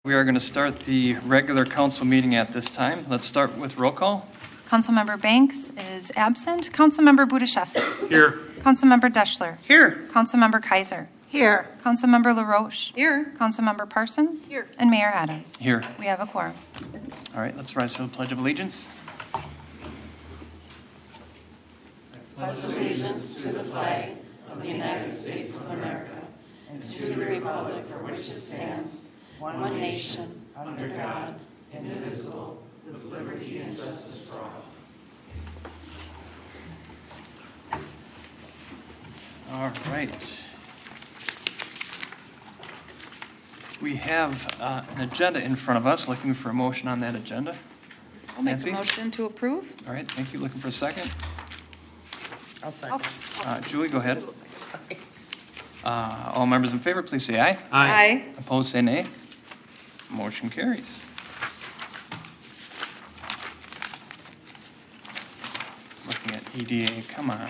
We are going to start the regular council meeting at this time. Let's start with roll call. Councilmember Banks is absent. Councilmember Budashevsky. Here. Councilmember Deschler. Here. Councilmember Kaiser. Here. Councilmember LaRoche. Here. Councilmember Parsons. Here. And Mayor Adams. Here. We have a quorum. All right, let's rise for the Pledge of Allegiance. Pledge allegiance to the flag of the United States of America and to the republic for which it stands, one nation, under God, indivisible, with liberty and justice for all. All right. We have an agenda in front of us, looking for a motion on that agenda. I'll make Nancy? a motion to approve. All right, thank you. Looking for a second. I'll second. Julie, go ahead. All members in favor, please say aye. Aye. Opposed, say nay. Motion carries. Looking at EDA, come on.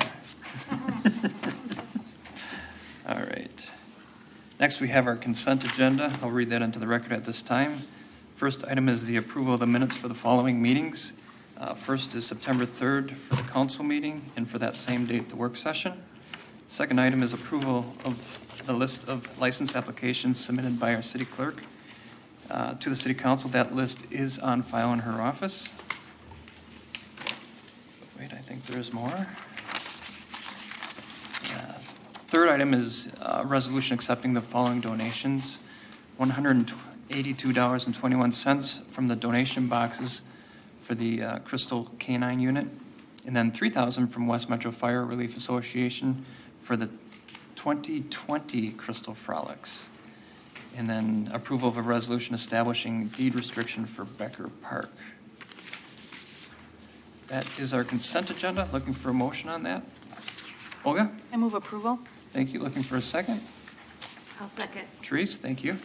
All right. Next, we have our consent agenda. I'll read that into the record at this time. First item is the approval of the minutes for the following meetings. First is September 3rd for the council meeting, and for that same date, the work session. Second item is approval of the list of license applications submitted by our city clerk to the city council. That list is on file in her office. Wait, I think there's more. Third item is a resolution accepting the following donations: $182.21 from the donation boxes for the Crystal Canine Unit, and then $3,000 from West Metro Fire Relief Association for the 2020 Crystal Frolics, and then approval of a resolution establishing deed restriction for Becker Park. That is our consent agenda. Looking for a motion on that. Olga? I move approval. Thank you. Looking for a second. I'll second. Therese, thank you.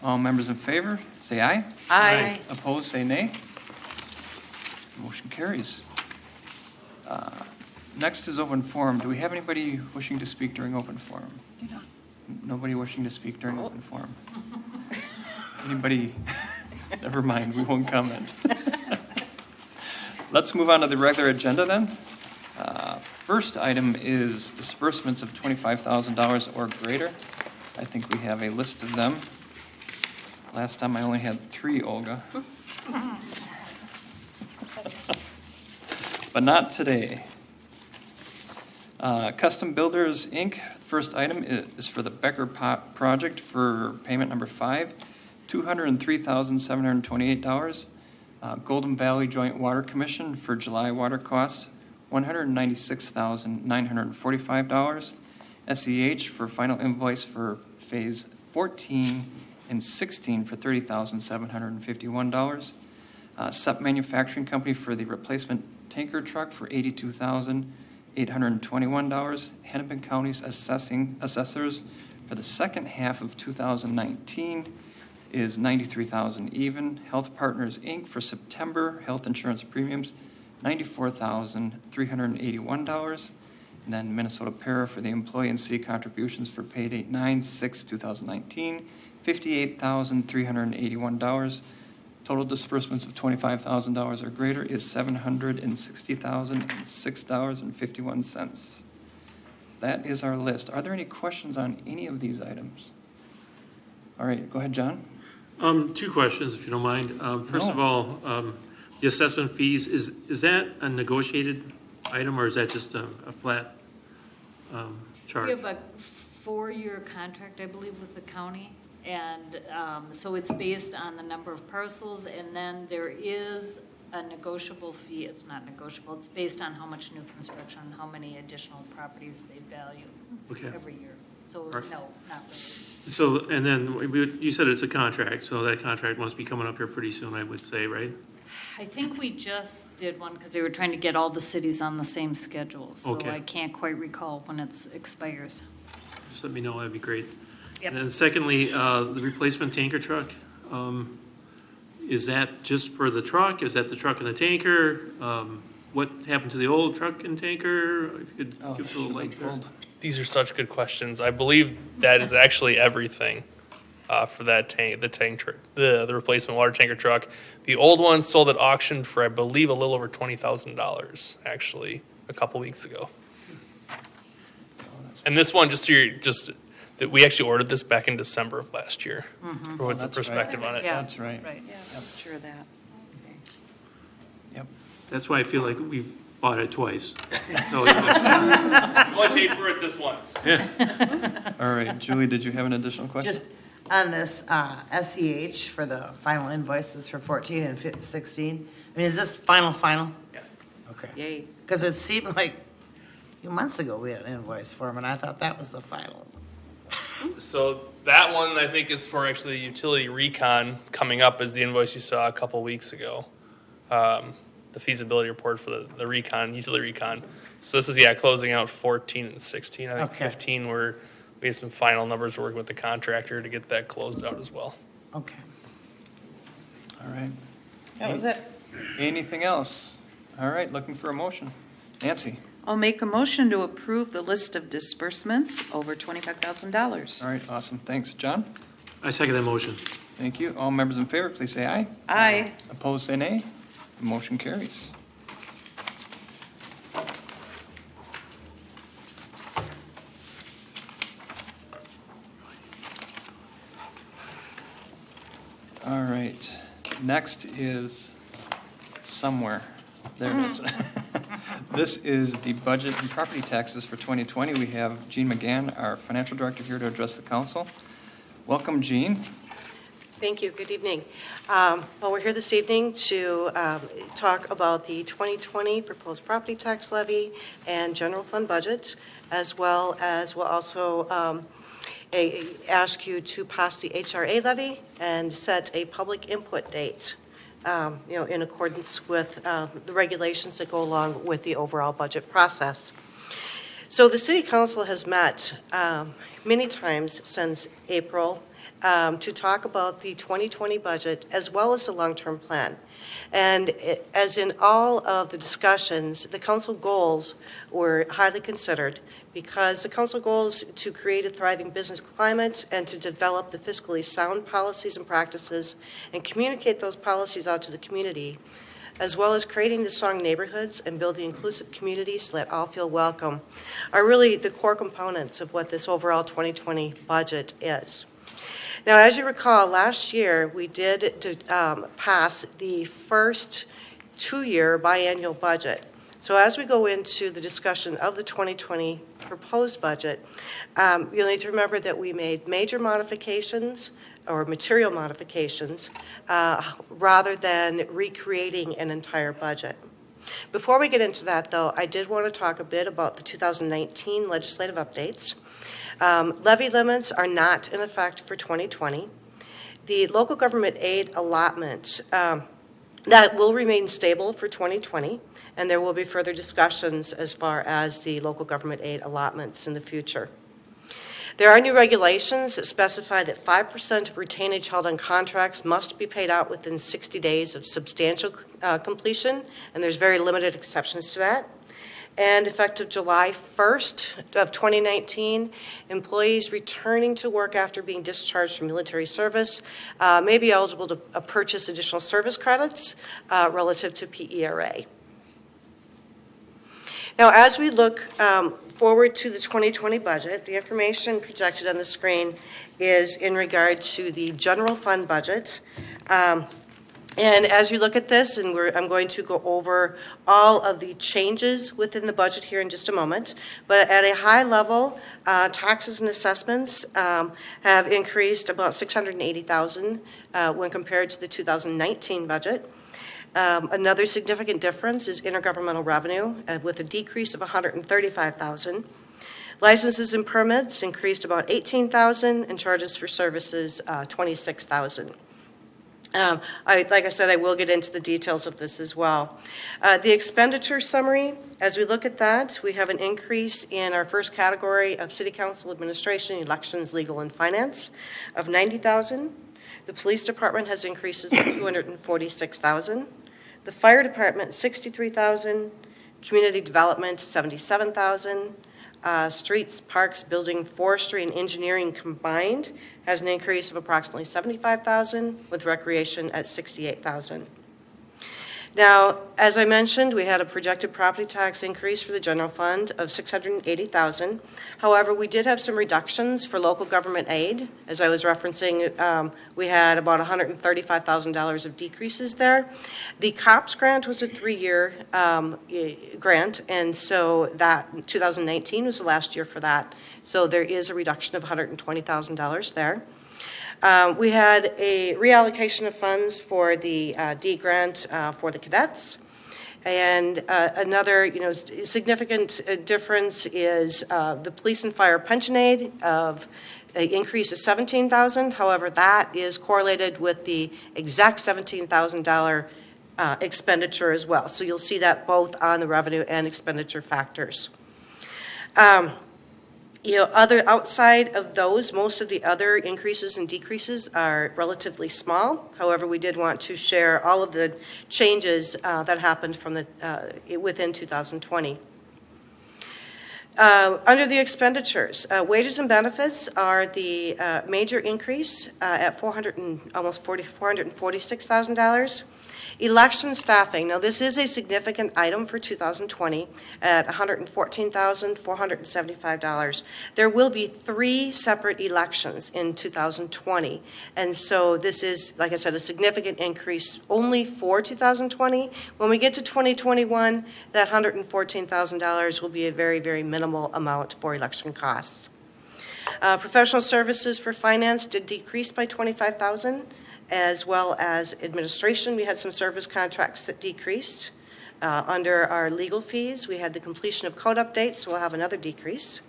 All members in favor, say aye. Aye. Opposed, say nay. Motion carries. Next is open forum. Do we have anybody wishing to speak during open forum? Do not. Nobody wishing to speak during open forum? Anybody? Never mind, we won't comment. Let's move on to the regular agenda then. First item is disbursements of $25,000 or greater. I think we have a list of them. Last time I only had 3, Olga. But not today. Custom Builders, Inc. First item is for the Becker Park project for payment number 5, $203,728. Golden Valley Joint Water Commission for July water costs, $196,945. SEH for final invoice for phase 14 and 16 for $30,751. SEP Manufacturing Company for the replacement tanker truck for $82,821. Hennepin County's assessors for the second half of 2019 is $93,000 even. Health Partners, Inc. for September health insurance premiums, $94,381. And then Minnesota Para for the employee and city contributions for pay date 9/6/2019, $58,381. Total disbursements of $25,000 or greater is $760,006.51. That is our list. Are there any questions on any of these items? All right, go ahead, John. 2 questions, if you don't mind. First of all, the assessment fees, is that a negotiated item, or is that just a flat charge? We have a 4-year contract, I believe, with the county, and so it's based on the number of parcels, and then there is a negotiable fee. It's not negotiable. It's based on how much new construction, how many additional properties they value every year. So right. No, not really. So, and then you said it's a contract, so that contract must be coming up here pretty soon, I would say, right? I think we just did one because they were trying to get all the cities on the same schedule. So Okay. I can't quite recall when it expires. Just let me know, that'd be great. Yep. And then secondly, the replacement tanker truck, is that just for the truck? Is that the truck and the tanker? What happened to the old truck and tanker? If you could give us a little light there. These are such good questions. I believe that is actually everything. for that the replacement water tanker truck. The old one sold at auction for, I believe, a little over $20,000 actually a couple weeks ago. And this one, that we actually ordered this back in December of last year. For what's the that's right. perspective on it? Yeah. That's right. Right. Sure of that. Yep. That's why I feel like we've bought it twice. So, You only paid for it this once. All right, Julie, did you have an additional question? Just on this SEH for the final invoices for 14 and 16, I mean, is this final? Yeah. Okay. Yay. Because it seemed like a few months ago we had an invoice for them, and I thought that was the final. So that one, I think, is for actually the utility recon coming up as the invoice you saw a couple weeks ago. The feasibility report for the recon, utility recon. So this is, closing out 14 and 16. I think Okay. 15 we have some final numbers working with the contractor to get that closed out as well. Okay. All right. That was it. Anything else? All right, looking for a motion. Nancy? I'll make a motion to approve the list of disbursements over $25,000. All right, awesome. Thanks. John? I second that motion. Thank you. All members in favor, please say aye. Aye. Opposed, say nay. The motion carries. All right. Next is somewhere. There it is. This is the budget and property taxes for 2020. We have Jean McGann, our financial director, here to address the council. Welcome, Jean. Thank you. Good evening. Well, we're here this evening to talk about the 2020 proposed property tax levy and general fund budget, as well as we'll also ask you to pass the HRA levy and set a public input date, in accordance with the regulations that go along with the overall budget process. So the City Council has met many times since April to talk about the 2020 budget as well as the long-term plan. And as in all of the discussions, the council goals were highly considered because the council goals to create a thriving business climate and to develop the fiscally sound policies and practices and communicate those policies out to the community, as well as creating the strong neighborhoods and building inclusive communities so that all feel welcome, are really the core components of what this overall 2020 budget is. Now, as you recall, last year we did pass the first two-year biannual budget. So as we go into the discussion of the 2020 proposed budget, you'll need to remember that we made major modifications or material modifications rather than recreating an entire budget. Before we get into that, though, I did want to talk a bit about the 2019 legislative updates. Levy limits are not in effect for 2020. The local government aid allotment, that will remain stable for 2020, and there will be further discussions as far as the local government aid allotments in the future. There are new regulations that specify that 5% of retainage held on contracts must be paid out within 60 days of substantial completion, and there's very limited exceptions to that. And effective July 1st of 2019, employees returning to work after being discharged from military service may be eligible to purchase additional service credits relative to PERA. Now, as we look forward to the 2020 budget, the information projected on the screen is in regard to the general fund budget. And as you look at this, and I'm going to go over all of the changes within the budget here in just a moment, but at a high level, taxes and assessments have increased about $680,000 when compared to the 2019 budget. Another significant difference is intergovernmental revenue with a decrease of $135,000. Licenses and permits increased about $18,000, and charges for services $26,000. Like I said, I will get into the details of this as well. The expenditure summary, as we look at that, we have an increase in our first category of City Council administration, elections, legal, and finance of $90,000. The police department has increases of $246,000. The fire department, $63,000. Community development, $77,000. Streets, parks, building, forestry, and engineering combined has an increase of approximately $75,000, with recreation at $68,000. Now, as I mentioned, we had a projected property tax increase for the general fund of $680,000. However, we did have some reductions for local government aid. As I was referencing, we had about $135,000 of decreases there. The COPS grant was a 3-year grant, and so that 2019 was the last year for that. So there is a reduction of $120,000 there. We had a reallocation of funds for the D grant for the cadets. And another significant difference is the police and fire pension aid of an increase of $17,000. However, that is correlated with the exact $17,000 expenditure as well. So you'll see that both on the revenue and expenditure factors. Outside of those, most of the other increases and decreases are relatively small. However, we did want to share all of the changes that happened from within 2020. Under the expenditures, wages and benefits are the major increase at almost $446,000. Election staffing. Now, this is a significant item for 2020 at $114,475. There will be 3 separate elections in 2020. And so this is, like I said, a significant increase only for 2020. When we get to 2021, that $114,000 will be a very, very minimal amount for election costs. Professional services for finance did decrease by $25,000. As well as administration, we had some service contracts that decreased. Under our legal fees, we had the completion of code updates, so we'll have another decrease.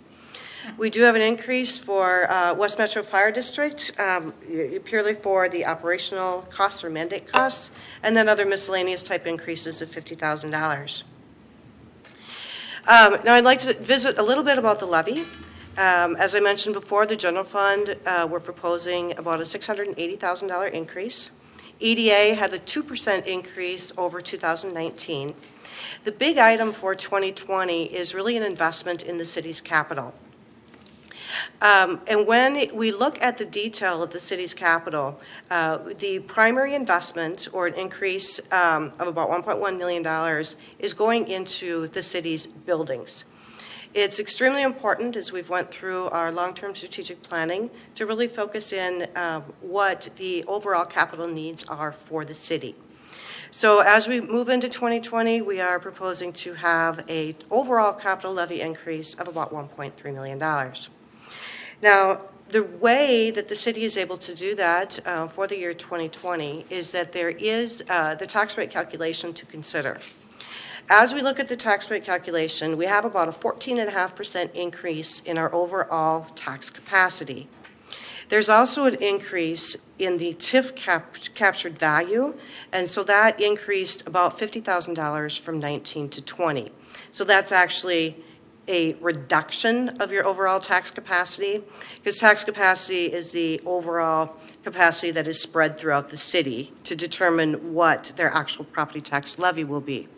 We do have an increase for West Metro Fire District, purely for the operational costs or mandate costs, and then other miscellaneous type increases of $50,000. Now I'd like to visit a little bit about the levy. As I mentioned before, the general fund, we're proposing about a $680,000 increase. EDA had a 2% increase over 2019. The big item for 2020 is really an investment in the city's capital. And when we look at the detail of the city's capital, the primary investment, or an increase of about $1.1 million, is going into the city's buildings. It's extremely important, as we've went through our long-term strategic planning, to really focus in what the overall capital needs are for the city. So as we move into 2020, we are proposing to have an overall capital levy increase of about $1.3 million. Now, the way that the city is able to do that for the year 2020 is that there is the tax rate calculation to consider. As we look at the tax rate calculation, we have about a 14.5% increase in our overall tax capacity. There's also an increase in the TIF captured value, and so that increased about $50,000 from 19 to 20. So that's actually a reduction of your overall tax capacity, because tax capacity is the overall capacity that is spread throughout the city to determine what their actual property tax levy will be.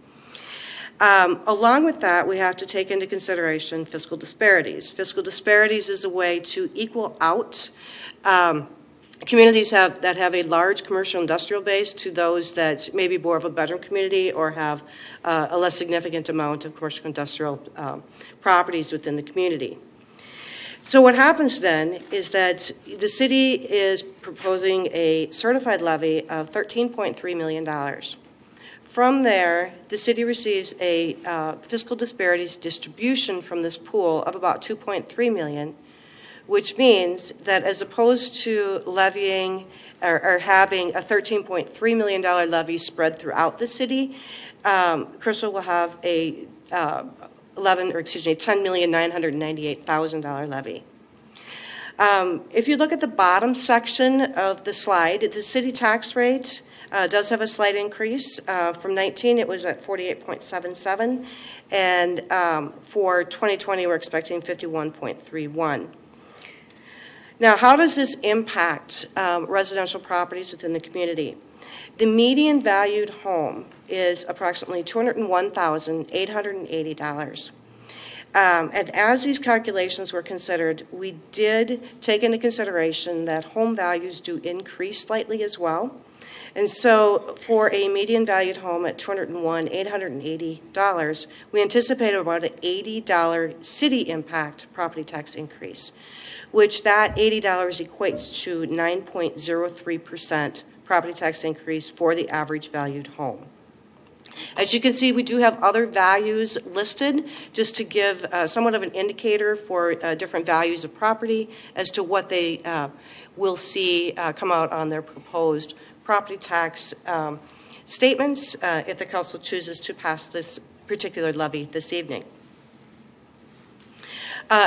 Along with that, we have to take into consideration fiscal disparities. Fiscal disparities is a way to equal out communities that have a large commercial industrial base to those that may be more of a bedroom community or have a less significant amount of commercial industrial properties within the community. So what happens then is that the city is proposing a certified levy of $13.3 million. From there, the city receives a fiscal disparities distribution from this pool of about $2.3 million, which means that as opposed to levying or having a $13.3 million levy spread throughout the city, Crystal will have a $10,998,000 levy. If you look at the bottom section of the slide, the city tax rate does have a slight increase. From 19, it was at 48.77, and for 2020, we're expecting 51.31. Now, how does this impact residential properties within the community? The median valued home is approximately $201,880. And as these calculations were considered, we did take into consideration that home values do increase slightly as well. And so for a median valued home at $201,880, we anticipated about an $80 city impact property tax increase, which that $80 equates to 9.03% property tax increase for the average valued home. As you can see, we do have other values listed just to give somewhat of an indicator for different values of property as to what they will see come out on their proposed property tax statements if the council chooses to pass this particular levy this evening.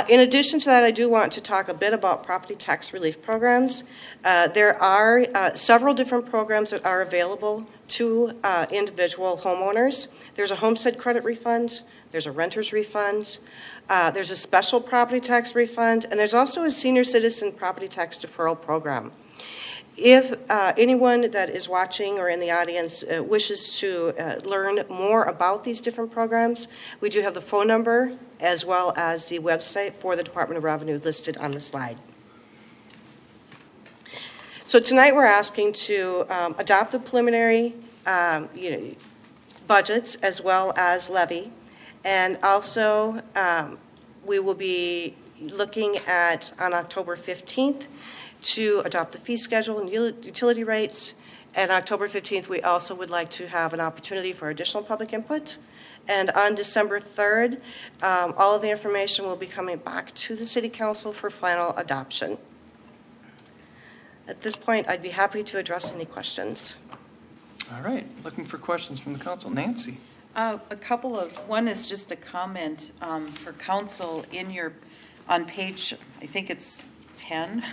In addition to that, I do want to talk a bit about property tax relief programs. There are several different programs that are available to individual homeowners. There's a homestead credit refund, there's a renter's refund, there's a special property tax refund, and there's also a senior citizen property tax deferral program. If anyone that is watching or in the audience wishes to learn more about these different programs, we do have the phone number as well as the website for the Department of Revenue listed on the slide. So tonight we're asking to adopt the preliminary budgets as well as levy, and also we will be looking at on October 15th to adopt the fee schedule and utility rates. And October 15th, we also would like to have an opportunity for additional public input. And on December 3rd, all of the information will be coming back to the City Council for final adoption. At this point, I'd be happy to address any questions. All right, looking for questions from the council. Nancy? One is just a comment for council on page, I think it's 10,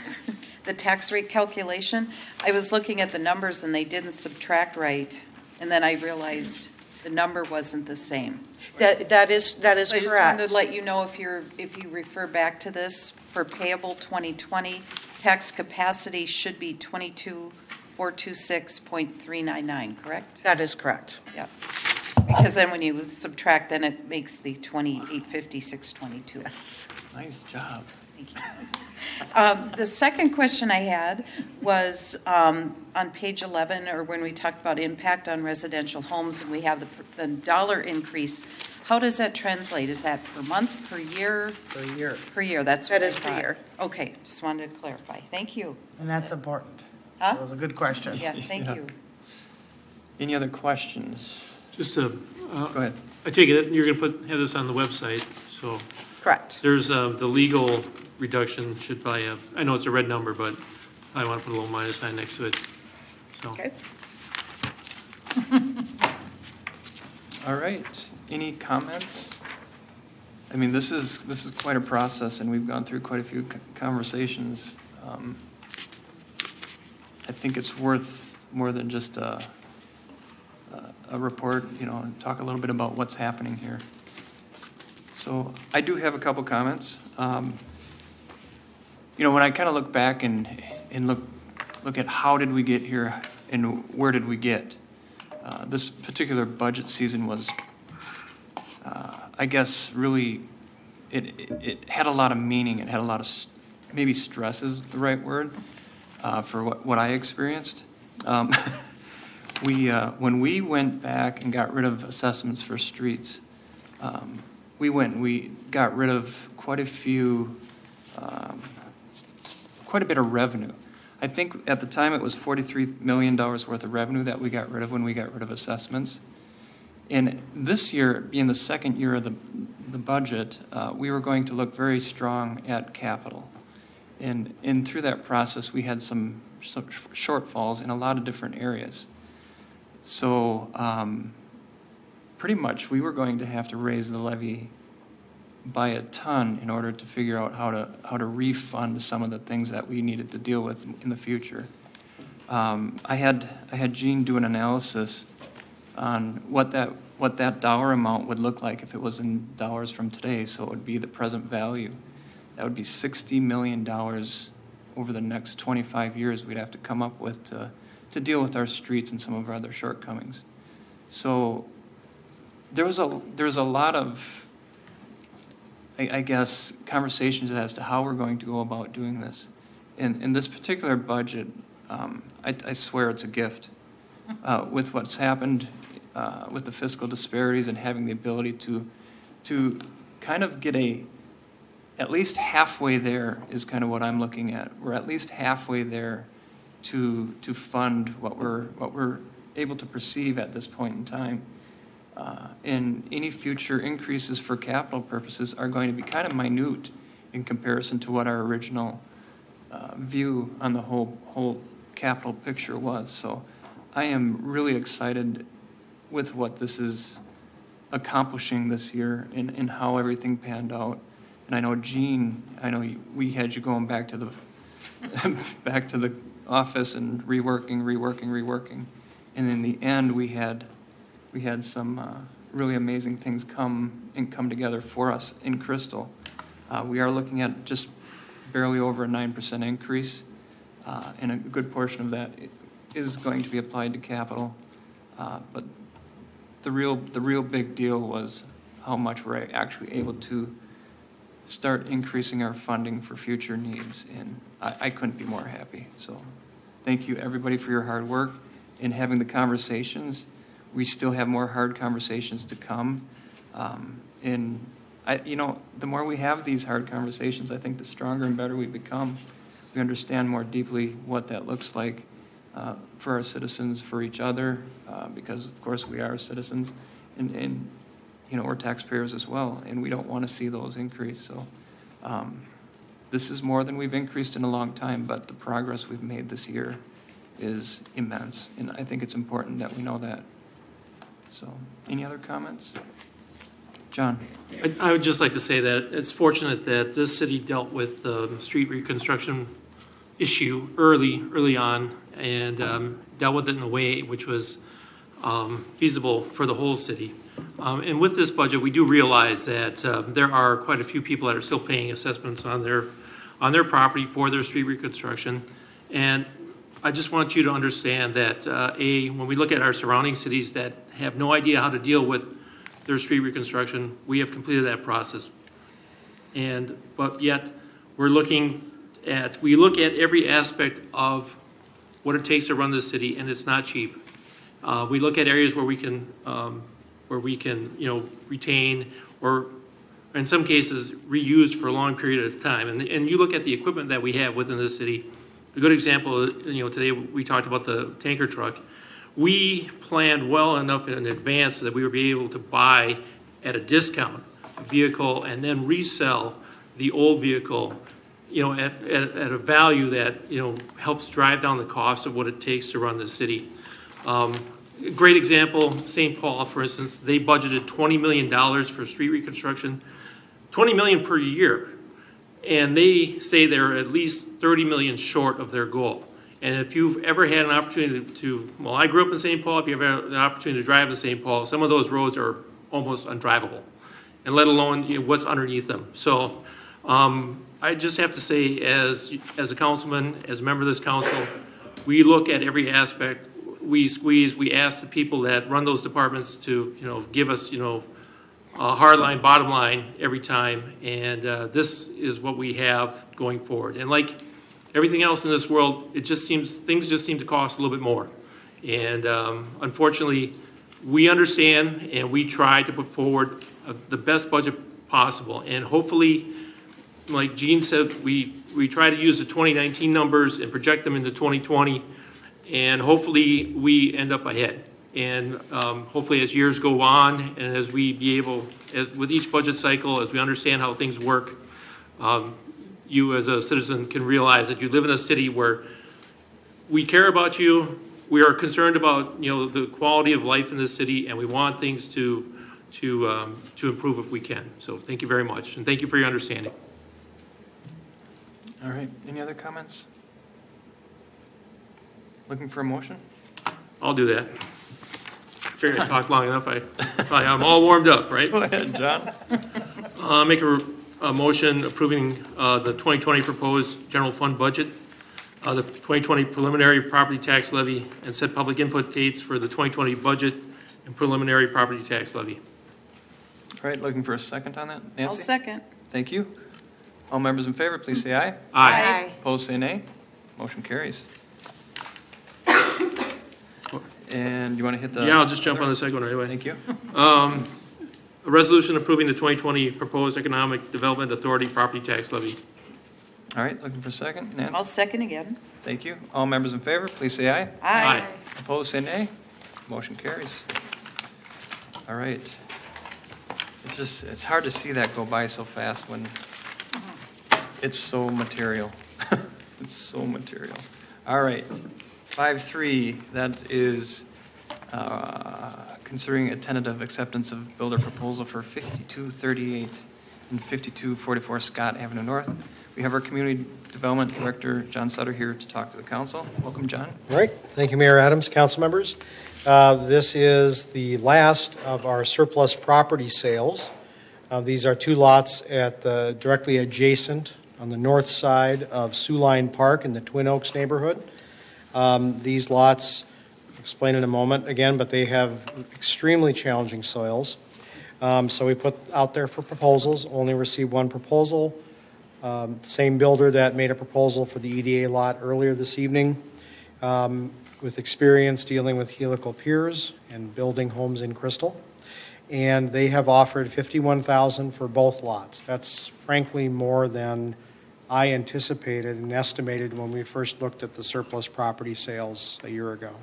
the tax rate calculation. I was looking at the numbers and they didn't subtract right, and then I realized the number wasn't the same. That is So correct. I just wanted to let you know if you refer back to this for payable 2020, tax capacity should be 22,426.399, correct? That is correct. Yeah. Because then when you subtract, then it makes the 2856.22. Yes. Nice job. Thank you. The second question I had was on page 11, or when we talked about impact on residential homes, and we have the dollar increase. How does that translate? Is that per month, per year? Per year. Per year, that's That what is I per thought. year. Okay, just wanted to clarify. Thank you. And that's important. Huh? That was a good question. Yeah, thank Yeah. you. Any other questions? Just to, Go ahead. I take it you're going to have this on the website, so Correct. there's the legal reduction should probably have, I know it's a red number, but I want to put a little minus sign next to it, so. Okay. All right. Any comments? I mean, this is quite a process, and we've gone through quite a few conversations. I think it's worth more than just a report, talk a little bit about what's happening here. So I do have a couple comments. When I kind of look back and look at how did we get here and where did we get, this particular budget season was, I guess, really, it had a lot of meaning. It had a lot of, maybe stress is the right word, for what I experienced. When we went back and got rid of assessments for streets, we got rid of quite a bit of revenue. I think at the time it was $43 million worth of revenue that we got rid of when we got rid of assessments. And this year, being the second year of the budget, we were going to look very strong at capital. And through that process, we had some shortfalls in a lot of different areas. So pretty much we were going to have to raise the levy by a ton in order to figure out how to refund some of the things that we needed to deal with in the future. I had Gene do an analysis on what that dollar amount would look like if it was in dollars from today, so it would be the present value. That would be $60 million over the next 25 years we'd have to come up with to deal with our streets and some of our other shortcomings. So there was a lot of I guess, conversations as to how we're going to go about doing this. In this particular budget, I swear it's a gift. With what's happened with the fiscal disparities and having the ability to kind of get at least halfway there is kind of what I'm looking at. We're at least halfway there to fund what we're able to perceive at this point in time. And any future increases for capital purposes are going to be kind of minute in comparison to what our original view on the whole capital picture was. So I am really excited with what this is accomplishing this year and how everything panned out. And I know Gene, we had you going back to the back to the office and reworking. And in the end, we had some really amazing things come together for us in Crystal. We are looking at just barely over a 9% increase, and a good portion of that is going to be applied to capital. But the real big deal was how much we're actually able to start increasing our funding for future needs, and I couldn't be more happy. So thank you, everybody, for your hard work in having the conversations. We still have more hard conversations to come. The more we have these hard conversations, I think the stronger and better we become. We understand more deeply what that looks like for our citizens, for each other, because, of course, we are citizens, and we're taxpayers as well, and we don't want to see those increase. So this is more than we've increased in a long time, but the progress we've made this year is immense, and I think it's important that we know that. So, any other comments? John? I would just like to say that it's fortunate that this city dealt with the street reconstruction issue early on, and dealt with it in a way which was feasible for the whole city. And with this budget, we do realize that there are quite a few people that are still paying assessments on their property for their street reconstruction. And I just want you to understand that, when we look at our surrounding cities that have no idea how to deal with their street reconstruction, we have completed that process. But yet, we look at every aspect of what it takes to run this city, and it's not cheap. We look at areas where we can retain, or in some cases reuse for a long period of time. And you look at the equipment that we have within the city. A good example, today we talked about the tanker truck. We planned well enough in advance so that we would be able to buy at a discount a vehicle and then resell the old vehicle, at a value that, helps drive down the cost of what it takes to run the city. A great example, St. Paul, for instance, they budgeted $20 million for street reconstruction, $20 million per year. And they say they're at least $30 million short of their goal. And if you've ever had an opportunity I grew up in St. Paul, if you've ever had an opportunity to drive in St. Paul, some of those roads are almost undrivable, and let alone what's underneath them. So I just have to say, as a councilman, as a member of this council, we look at every aspect. We ask the people that run those departments to, give us, a hard line, bottom line every time, and this is what we have going forward. And like everything else in this world, things just seem to cost a little bit more. And unfortunately, we understand and we try to put forward the best budget possible. And hopefully, like Gene said, we try to use the 2019 numbers and project them into 2020, and hopefully we end up ahead. And hopefully as years go on, and as we with each budget cycle, as we understand how things work, you as a citizen can realize that you live in a city where we care about you, we are concerned about the quality of life in this city, and we want things to improve if we can. So thank you very much, and thank you for your understanding. All right, any other comments? Looking for a motion? I'll do that. Figured I talked long enough. I'm all warmed up, right? Go ahead, John. Make a motion approving the 2020 proposed general fund budget, the 2020 preliminary property tax levy, and set public input dates for the 2020 budget and preliminary property tax levy. All right, looking for a second on that? Nancy? I'll second. Thank you. All members in favor, please say aye. Aye. Opposed, say nay. Motion carries. And you want to hit the... Yeah, I'll just jump on the second one right away. Thank you. A resolution approving the 2020 proposed Economic Development Authority property tax levy. All right, looking for a second. I'll Nance? second again. Thank you. All members in favor, please say aye. Aye. Opposed, say nay. Motion carries. All right. It's hard to see that go by so fast when it's so material. It's so material. All right. 5.3, that is considering a tentative acceptance of builder proposal for 5238 and 5244 Scott Avenue North. We have our Community Development Director, John Sutter, here to talk to the council. Welcome, John. All right. Thank you, Mayor Adams, council members. This is the last of our surplus property sales. These are two lots at directly adjacent on the north side of Siouxline Park in the Twin Oaks neighborhood. These lots, I'll explain in a moment again, but they have extremely challenging soils. So we put out there for proposals, only received one proposal. Same builder that made a proposal for the EDA lot earlier this evening, with experience dealing with helical piers and building homes in Crystal. And they have offered $51,000 for both lots. That's frankly more than I anticipated and estimated when we first looked at the surplus property sales a year ago.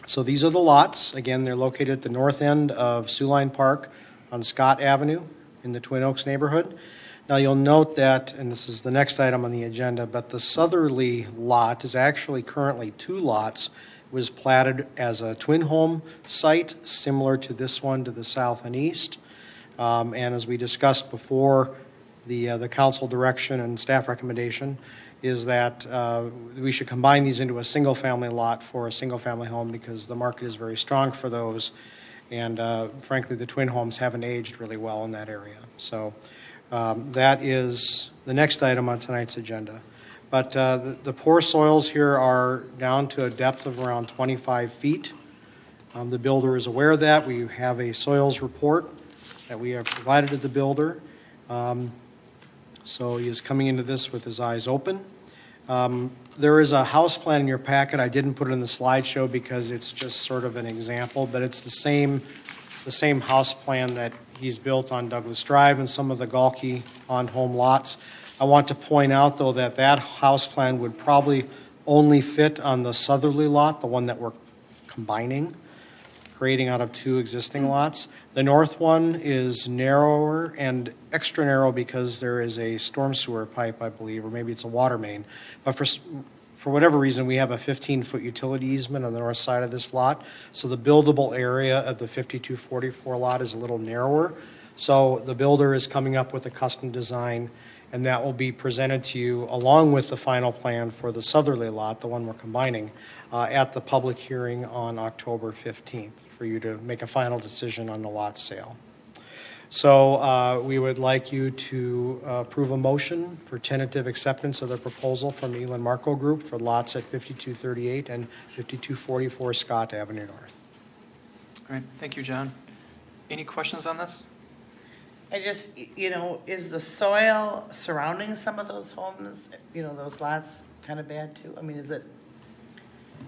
So these are the lots. Again, they're located at the north end of Siouxline Park on Scott Avenue in the Twin Oaks neighborhood. Now you'll note that, and this is the next item on the agenda, but the southerly lot is actually currently two lots. It was platted as a twin home site, similar to this one to the south and east. And as we discussed before, the council direction and staff recommendation is that we should combine these into a single-family lot for a single-family home because the market is very strong for those. And frankly, the twin homes haven't aged really well in that area. So that is the next item on tonight's agenda. But the poor soils here are down to a depth of around 25 feet. The builder is aware of that. We have a soils report that we have provided to the builder. So he is coming into this with his eyes open. There is a house plan in your packet. I didn't put it in the slideshow because it's just sort of an example, but it's the same house plan that he's built on Douglas Drive and some of the Galkey on-home lots. I want to point out, though, that that house plan would probably only fit on the southerly lot, the one that we're combining, creating out of two existing lots. The north one is narrower and extra narrow because there is a storm sewer pipe, I believe, or maybe it's a water main. But for whatever reason, we have a 15-foot utility easement on the north side of this lot. So the buildable area of the 5244 lot is a little narrower. So the builder is coming up with a custom design, and that will be presented to you along with the final plan for the southerly lot, the one we're combining, at the public hearing on October 15th for you to make a final decision on the lot sale. So we would like you to approve a motion for tentative acceptance of the proposal from Elon Marco Group for lots at 5238 and 5244 Scott Avenue North. All right, thank you, John. Any questions on this? I just, is the soil surrounding some of those homes, those lots kind of bad too? I mean, is it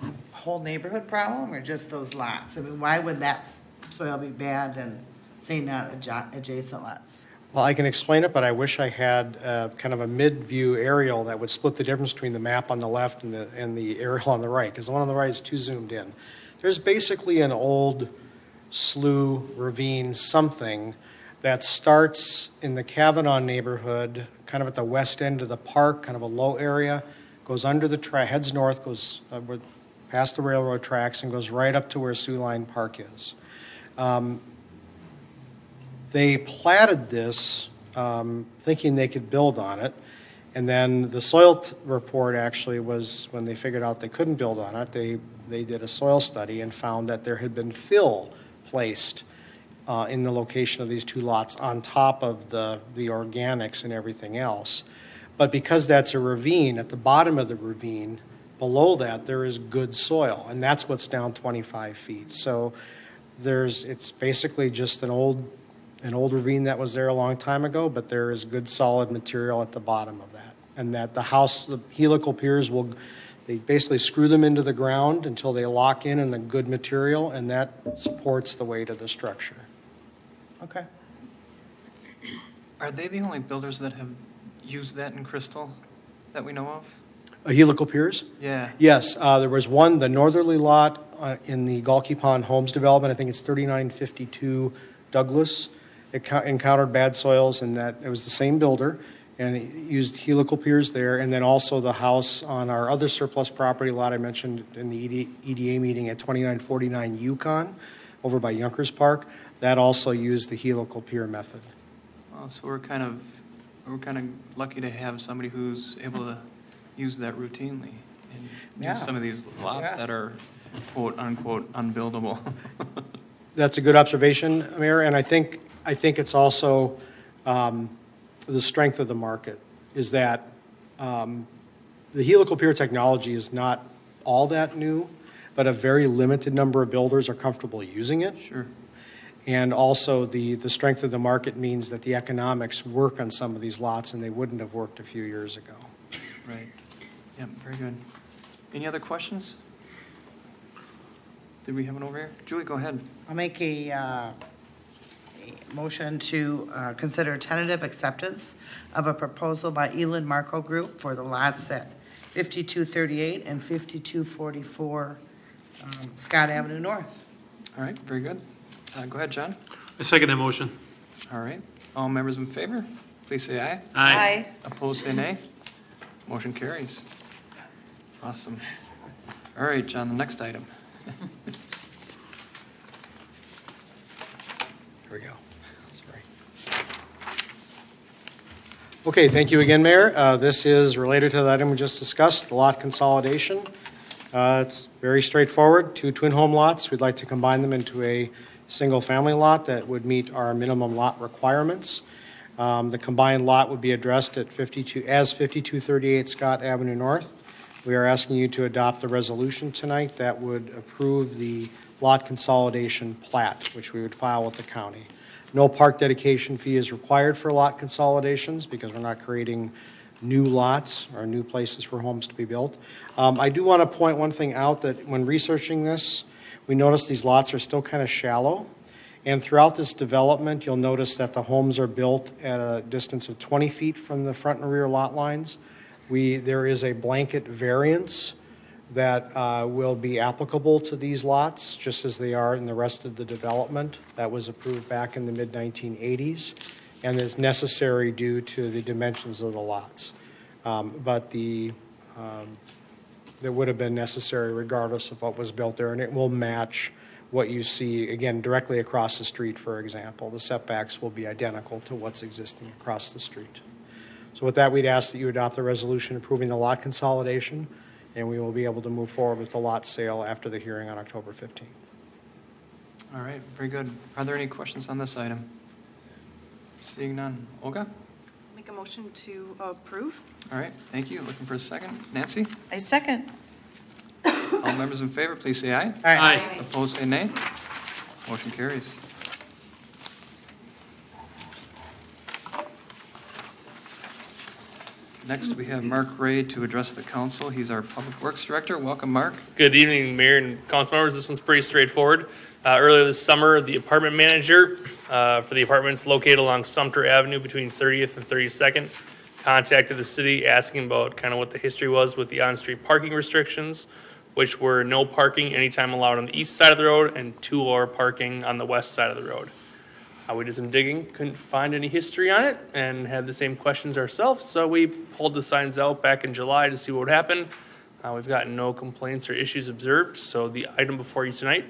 a whole neighborhood problem or just those lots? I mean, why would that soil be bad and say not adjacent lots? Well, I can explain it, but I wish I had kind of a mid-view aerial that would split the difference between the map on the left and the aerial on the right, because the one on the right is too zoomed in. There's basically an old slough, ravine, something that starts in the Kavanaugh neighborhood, kind of at the west end of the park, kind of a low area, goes under the heads north, goes past the railroad tracks, and goes right up to where Siouxline Park is. They platted this thinking they could build on it, and then the soil report actually was, when they figured out they couldn't build on it, they did a soil study and found that there had been fill placed in the location of these two lots on top of the organics and everything else. But because that's a ravine, at the bottom of the ravine, below that, there is good soil, and that's what's down 25 feet. So it's basically just an old an old ravine that was there a long time ago, but there is good solid material at the bottom of that. And that the helical piers they basically screw them into the ground until they lock in the good material, and that supports the weight of the structure. Okay. Are they the only builders that have used that in Crystal that we know of? Helical piers? Yeah. Yes, there was one, the northerly lot in the Galkey Pond Homes development, I think it's 3952 Douglas. It encountered bad soils, and that it was the same builder, and it used helical piers there. And then also the house on our other surplus property lot I mentioned in the EDA meeting at 2949 Yukon over by Becker Park, that also used the helical pier method. Well, so we're kind of lucky to have somebody who's able to use that routinely and Yeah. use some of these lots Yeah. that are quote unquote unbuildable. That's a good observation, Mayor, and I think it's also the strength of the market is that the helical pier technology is not all that new, but a very limited number of builders are comfortable using it. Sure. And also the strength of the market means that the economics work on some of these lots, and they wouldn't have worked a few years ago. Right. Yep, very good. Any other questions? Did we have one over here? Julie, go ahead. I'll make a motion to consider tentative acceptance of a proposal by Elin Marco Group for the lots at 5238 and 5244 Scott Avenue North. All right, very good. Go ahead, John. I second that motion. All right. All members in favor, please say aye. Aye. Opposed, say nay. Motion carries. Awesome. All right, John, the next item. Here we go. Sorry. Okay, thank you again, Mayor. This is related to the item we just discussed, the lot consolidation. It's very straightforward, 2 twin home lots. We'd like to combine them into a single-family lot that would meet our minimum lot requirements. The combined lot would be addressed at 5238 Scott Avenue North. We are asking you to adopt a resolution tonight that would approve the lot consolidation plat, which we would file with the county. No park dedication fee is required for lot consolidations because we're not creating new lots or new places for homes to be built. I do want to point one thing out, that when researching this, we noticed these lots are still kind of shallow. And throughout this development, you'll notice that the homes are built at a distance of 20 feet from the front and rear lot lines. There is a blanket variance that will be applicable to these lots, just as they are in the rest of the development. That was approved back in the mid-1980s and is necessary due to the dimensions of the lots. But that would have been necessary regardless of what was built there, and it will match what you see, again, directly across the street, for example. The setbacks will be identical to what's existing across the street. So with that, we'd ask that you adopt the resolution approving the lot consolidation, and we will be able to move forward with the lot sale after the hearing on October 15th. All right, very good. Are there any questions on this item? Seeing none. Olga? Make a motion to approve. All right, thank you. Looking for a second. Nancy? I second. All members in favor, please say aye. Aye. Opposed, say nay. Motion carries. Next, we have Mark Ray to address the council. He's our Public Works Director. Welcome, Mark. Good evening, Mayor and council members. This one's pretty straightforward. Earlier this summer, the apartment manager for the apartments located along Sumter Avenue between 30th and 32nd contacted the city asking about kind of what the history was with the on-street parking restrictions, which were no parking anytime allowed on the east side of the road and 2-hour parking on the west side of the road. We did some digging, couldn't find any history on it, and had the same questions ourselves, so we pulled the signs out back in July to see what would happen. We've gotten no complaints or issues observed, so the item before you tonight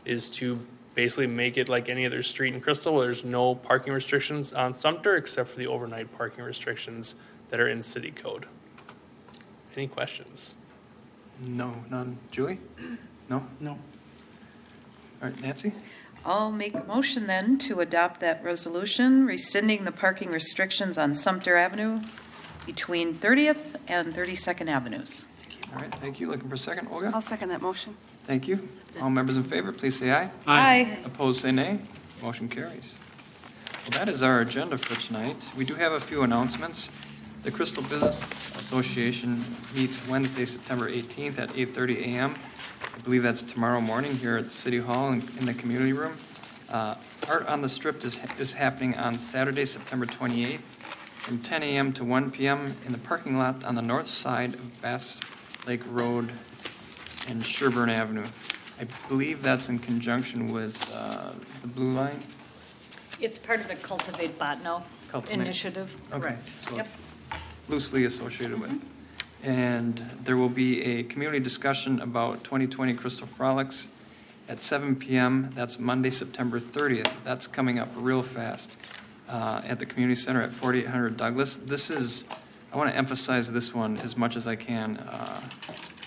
is to basically make it like any other street in Crystal where there's no parking restrictions on Sumter except for the overnight parking restrictions that are in city code. Any questions? No, none. Julie? No? No. All right, Nancy? I'll make a motion then to adopt that resolution rescinding the parking restrictions on Sumter Avenue between 30th and 32nd Avenues. All right, thank you. Looking for a second. Olga? I'll second that motion. Thank you. All members in favor, please say aye. Aye. Opposed, say nay. Motion carries. Well, that is our agenda for tonight. We do have a few announcements. The Crystal Business Association meets Wednesday, September 18th at 8:30 a.m. I believe that's tomorrow morning here at City Hall in the community room. Art on the Strip is happening on Saturday, September 28th from 10 a.m. to 1 p.m. in the parking lot on the north side of Bass Lake Road and Sherburne Avenue. I believe that's in conjunction with the Blue Line. It's part of the Cultivate Botno Cultivate. initiative. Okay, so Yep. loosely associated with. And there will be a community discussion about 2020 Crystal Frolics at 7 p.m. That's Monday, September 30th. That's coming up real fast at the community center at 4800 Douglas. I want to emphasize this one as much as I can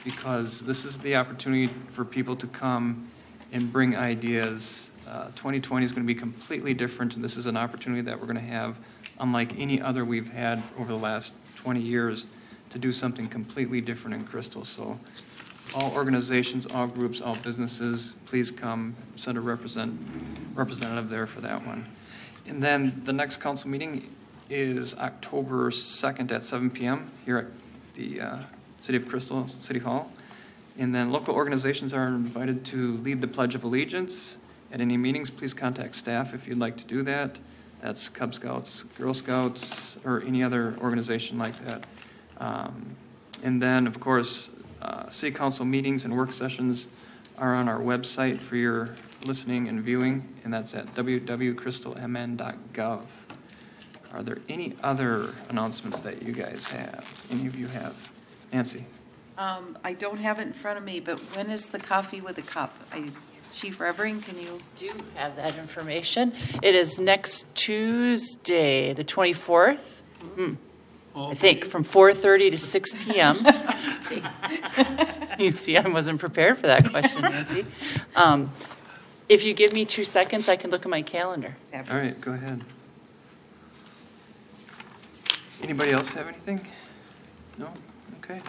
because this is the opportunity for people to come and bring ideas. 2020 is going to be completely different, and this is an opportunity that we're going to have unlike any other we've had over the last 20 years to do something completely different in Crystal. So all organizations, all groups, all businesses, please come, send a representative there for that one. And then the next council meeting is October 2nd at 7 p.m. here at the City of Crystal, City Hall. And then local organizations are invited to lead the Pledge of Allegiance. At any meetings, please contact staff if you'd like to do that. That's Cub Scouts, Girl Scouts, or any other organization like that. And then, of course, city council meetings and work sessions are on our website for your listening and viewing, and that's at www.crystalmn.gov. Are there any other announcements that you guys have? Any of you have? Nancy? I don't have it in front of me, but when is the coffee with a cup? Chief Revering, can you? Do have that information. It is next Tuesday, the 24th. I think from 4:30 to 6 p.m. You see, I wasn't prepared for that question, Nancy. If you give me 2 seconds, I can look at my calendar. All right, go ahead. Anybody else have anything? No? Okay.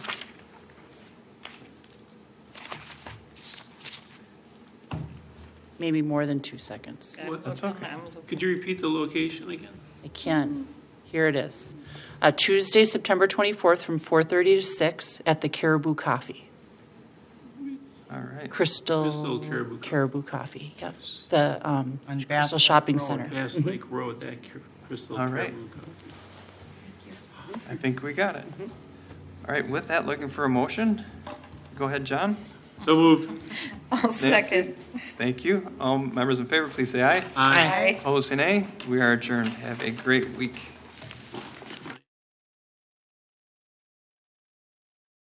Maybe more than 2 seconds. That's okay. Could you repeat the location again? I can. Here it is. Tuesday, September 24th from 4:30 to 6 at the Caribou Coffee. All right. Crystal Caribou Coffee. Yep. The Crystal Bass Shopping Road. Center. Bass Lake Road, that Crystal. All right. Caribou Coffee. I think we got it. All right, with that, looking for a motion. Go ahead, John. So moved. I'll second. Thank you. All members in favor, please say aye. Aye. Opposed, say nay. We are adjourned. Have a great week.